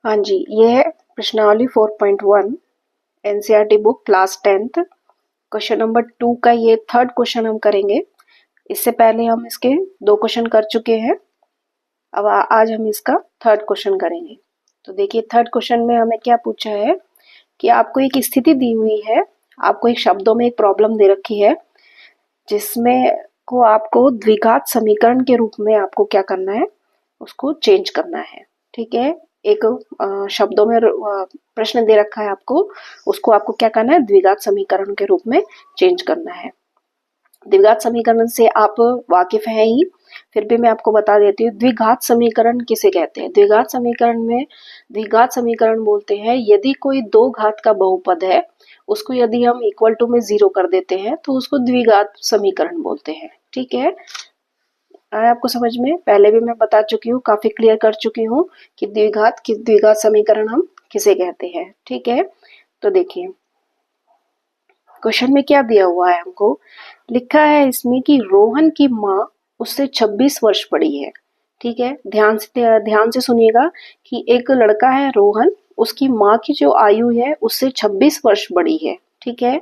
हाँ जी, ये है प्रश्नावली 4.1 NCERT book class 10th question number 2 का ये थर्ड क्वेश्चन हम करेंगे। इससे पहले हम इसके 2 क्वेश्चन कर चुके हैं। अब आज हम इसका थर्ड क्वेश्चन करेंगे। तो देखिए थर्ड क्वेश्चन में हमें क्या पूछा है कि आपको एक स्थिति दी हुई है, आपको एक शब्दों में एक प्रॉब्लम दे रखी है जिसमें को आपको द्विघात समीकरण के रूप में आपको क्या करना है, उसको चेंज करना है। ठीक है, एक शब्दों में प्रश्न दे रखा है आपको, उसको आपको क्या करना है, द्विघात समीकरण के रूप में चेंज करना है। द्विघात समीकरण से आप वाकिफ हैं ही, फिर भी मैं आपको बता देती हूँ द्विघात समीकरण किसे कहते हैं। द्विघात समीकरण में द्विघात समीकरण बोलते हैं यदि कोई दो घात का बहुपद है, उसको यदि हम इक्वल टू में 0 कर देते हैं तो उसको द्विघात समीकरण बोलते हैं। ठीक है, आया आपको समझ में? पहले भी मैं बता चुकी हूँ, काफी क्लियर कर चुकी हूँ कि द्विघात समीकरण हम किसे कहते हैं। ठीक है, तो देखिए क्वेश्चन में क्या दिया हुआ है, हमको लिखा है इसमें कि रोहन की माँ उससे 26 वर्ष बड़ी है। ठीक है, ध्यान से सुनिएगा कि एक लड़का है रोहन, उसकी माँ की जो आयु है उससे 26 वर्ष बड़ी है। ठीक है,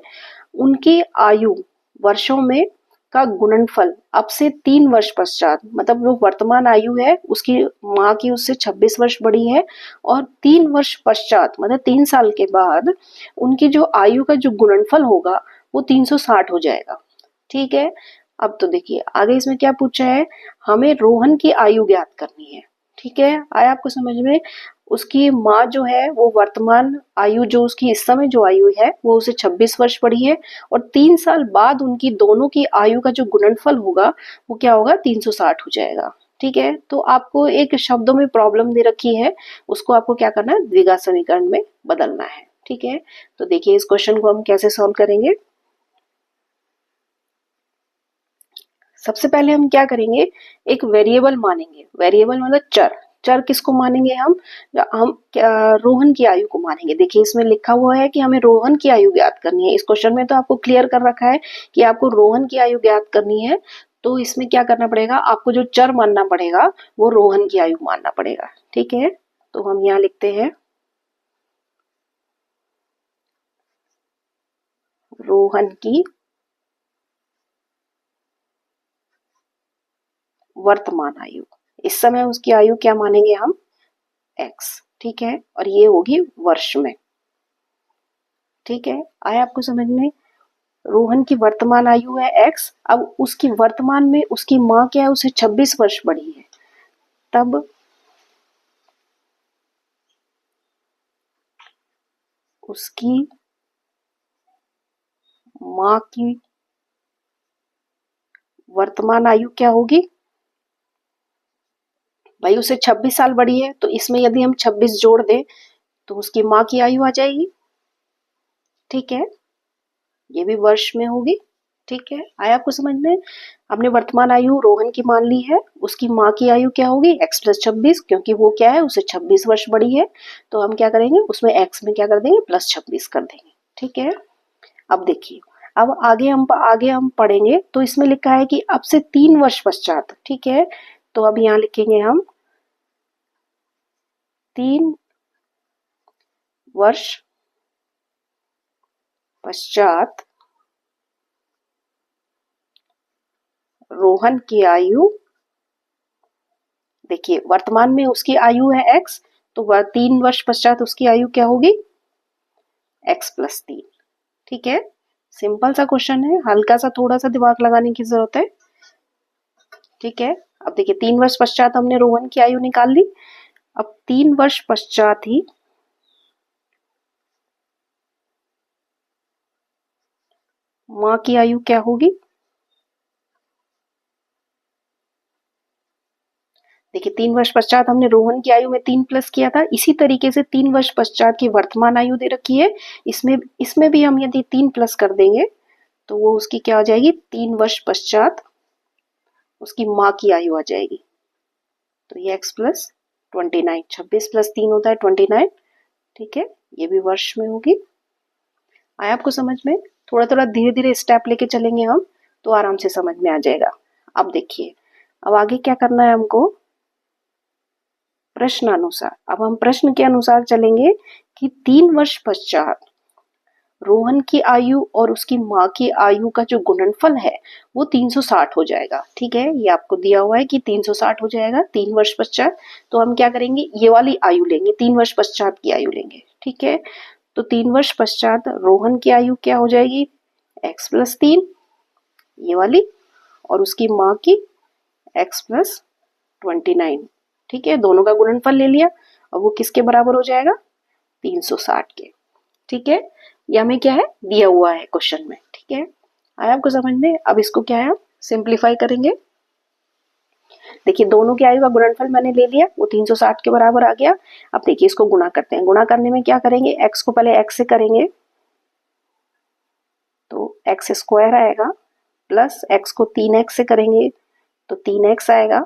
उनकी आयु वर्षों में का गुणनफल अब से 3 वर्ष पश्चात, मतलब जो वर्तमान आयु है उसकी माँ की उससे 26 वर्ष बड़ी है, और 3 वर्ष पश्चात मतलब 3 साल के बाद उनकी जो आयु का जो गुणनफल होगा वो 360 हो जाएगा। ठीक है, अब तो देखिए आगे इसमें क्या पूछा है, हमें रोहन की आयु ज्ञात करनी है। ठीक है, आया आपको समझ में? उसकी माँ जो है वो वर्तमान आयु जो उसकी इस समय जो आयु है वो उसे 26 वर्ष बड़ी है, और 3 साल बाद उनकी दोनों की आयु का जो गुणनफल होगा वो क्या होगा, 360 हो जाएगा। ठीक है, तो आपको एक शब्दों में प्रॉब्लम दे रखी है, उसको आपको क्या करना है, द्विघात समीकरण में बदलना है। ठीक है, तो देखिए इस क्वेश्चन को हम कैसे सॉल्व करेंगे। सबसे पहले हम क्या करेंगे, एक वेरिएबल मानेंगे। वेरिएबल मतलब चर। चर किसको मानेंगे हम रोहन की आयु को मानेंगे। देखिए इसमें लिखा हुआ है कि हमें रोहन की आयु ज्ञात करनी है। इस क्वेश्चन में तो आपको क्लियर कर रखा है कि आपको रोहन की आयु ज्ञात करनी है, तो इसमें क्या करना पड़ेगा, आपको जो चर मानना पड़ेगा वो रोहन की आयु मानना पड़ेगा। ठीक है, तो हम यहाँ लिखते हैं रोहन की वर्तमान आयु। इस समय उसकी आयु क्या मानेंगे हम, x। ठीक है, और ये होगी वर्ष में। ठीक है, आया आपको समझ में? रोहन की वर्तमान आयु है x, अब उसकी वर्तमान में उसकी माँ क्या है, उसे 26 वर्ष बड़ी है, तब उसकी माँ की वर्तमान आयु क्या होगी, भाई उसे 26 साल बड़ी है तो इसमें यदि हम 26 जोड़ दें तो उसकी माँ की आयु आ जाएगी। ठीक है, ये भी वर्ष में होगी। ठीक है, आया आपको समझ में? हमने वर्तमान आयु रोहन की मान ली है, उसकी माँ की आयु क्या होगी, x प्लस 26, क्योंकि वो क्या है, उसे 26 वर्ष बड़ी है, तो हम क्या करेंगे, उसमें x में क्या कर देंगे, प्लस 26 कर देंगे। ठीक है, अब देखिए अब आगे हम पढ़ेंगे तो इसमें लिखा है कि अब से 3 वर्ष पश्चात। ठीक है, तो अब यहाँ लिखेंगे हम 3 वर्ष पश्चात रोहन की आयु, देखिए वर्तमान में उसकी आयु है x, तो 3 वर्ष पश्चात उसकी आयु क्या होगी, x प्लस 3। ठीक है, सिंपल सा क्वेश्चन है, हल्का सा थोड़ा सा दिमाग लगाने की जरूरत है। ठीक है, अब देखिए 3 वर्ष पश्चात हमने रोहन की आयु निकाल ली, अब 3 वर्ष पश्चात ही माँ की आयु क्या होगी। देखिए 3 वर्ष पश्चात हमने रोहन की आयु में 3 प्लस किया था, इसी तरीके से 3 वर्ष पश्चात की वर्तमान आयु दे रखी है, इसमें भी हम यदि 3 प्लस कर देंगे तो वो उसकी क्या हो जाएगी, 3 वर्ष पश्चात उसकी माँ की आयु आ जाएगी। तो ये x प्लस 29, 26 प्लस 3 होता है 29। ठीक है, ये भी वर्ष में होगी। आया आपको समझ में? थोड़ा थोड़ा धीरे धीरे स्टेप लेके चलेंगे हम तो आराम से समझ में आ जाएगा। अब देखिए अब आगे क्या करना है हमको, प्रश्नानुसार। अब हम प्रश्न के अनुसार चलेंगे कि 3 वर्ष पश्चात रोहन की आयु और उसकी माँ की आयु का जो गुणनफल है वो 360 हो जाएगा। ठीक है, ये आपको दिया हुआ है कि 360 हो जाएगा 3 वर्ष पश्चात। तो हम क्या करेंगे, ये वाली आयु लेंगे, 3 वर्ष पश्चात की आयु लेंगे। ठीक है, तो 3 वर्ष पश्चात रोहन की आयु क्या हो जाएगी, x+3 ये वाली, और उसकी माँ की x+29। ठीक है, दोनों का गुणनफल ले लिया और वो किसके बराबर हो जाएगा, 360 के। ठीक है, ये हमें क्या है दिया हुआ है क्वेश्चन में। ठीक है, आया आपको समझ में। अब इसको क्या है सिंप्लीफाई करेंगे। देखिए दोनों की आयु का गुणनफल मैंने ले लिया, वो 360 के बराबर आ गया। अब देखिए इसको गुणा करते हैं। गुणा करने में क्या करेंगे, x को पहले x से करेंगे तो x² आएगा, प्लस x को 3x से करेंगे तो 3x आएगा,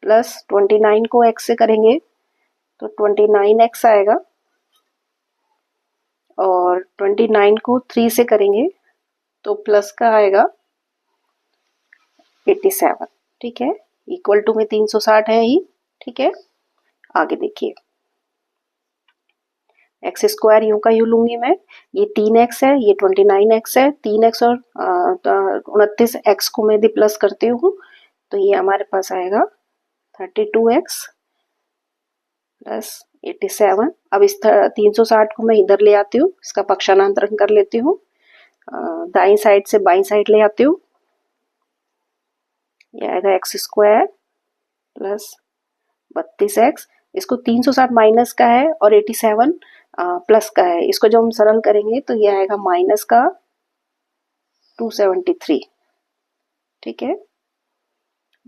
प्लस 29 को x से करेंगे तो 29x आएगा, और 29 को 3 से करेंगे तो प्लस का आएगा 87। ठीक है, इक्वल टू में 360 है ही। ठीक है, आगे देखिए x² यूं का यूं लूंगी मैं, ये 3x है, ये 29x है, 3x और 29x को मैं यदि प्लस करती हूँ तो ये हमारे पास आएगा 32x प्लस 87। अब इस 360 को मैं इधर ले आती हूँ, इसका पक्षांतरण कर लेती हूँ, दाईं साइड से बाईं साइड ले आती हूँ, ये आएगा x² प्लस 32x। इसको 360 माइनस का है और 87 प्लस का है, इसको जब हम सरल करेंगे तो ये आएगा माइनस का 273। ठीक है,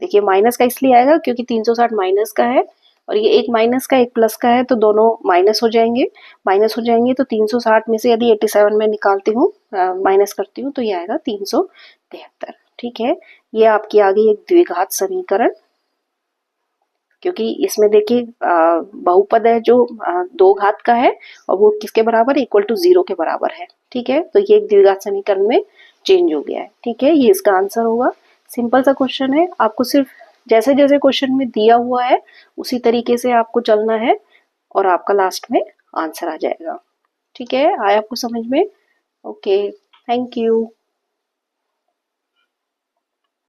देखिए माइनस का इसलिए आएगा क्योंकि 360 माइनस का है और ये एक माइनस का एक प्लस का है, तो दोनों माइनस हो जाएंगे। माइनस हो जाएंगे तो 360 में से यदि 87 में निकालती हूँ, माइनस करती हूँ, तो ये आएगा 373। ठीक है, ये आपकी आ गई एक द्विघात समीकरण, क्योंकि इसमें देखिए बहुपद है जो 2 घात का है और वो किसके बराबर है, इक्वल टू 0 के बराबर है। ठीक है, तो ये एक द्विघात समीकरण में चेंज हो गया है। ठीक है, ये इसका आंसर होगा। सिंपल सा क्वेश्चन है, आपको सिर्फ जैसे जैसे क्वेश्चन में दिया हुआ है उसी तरीके से आपको चलना है और आपका लास्ट में आंसर आ जाएगा। ठीक है, आया आपको समझ में। Okay, thank you.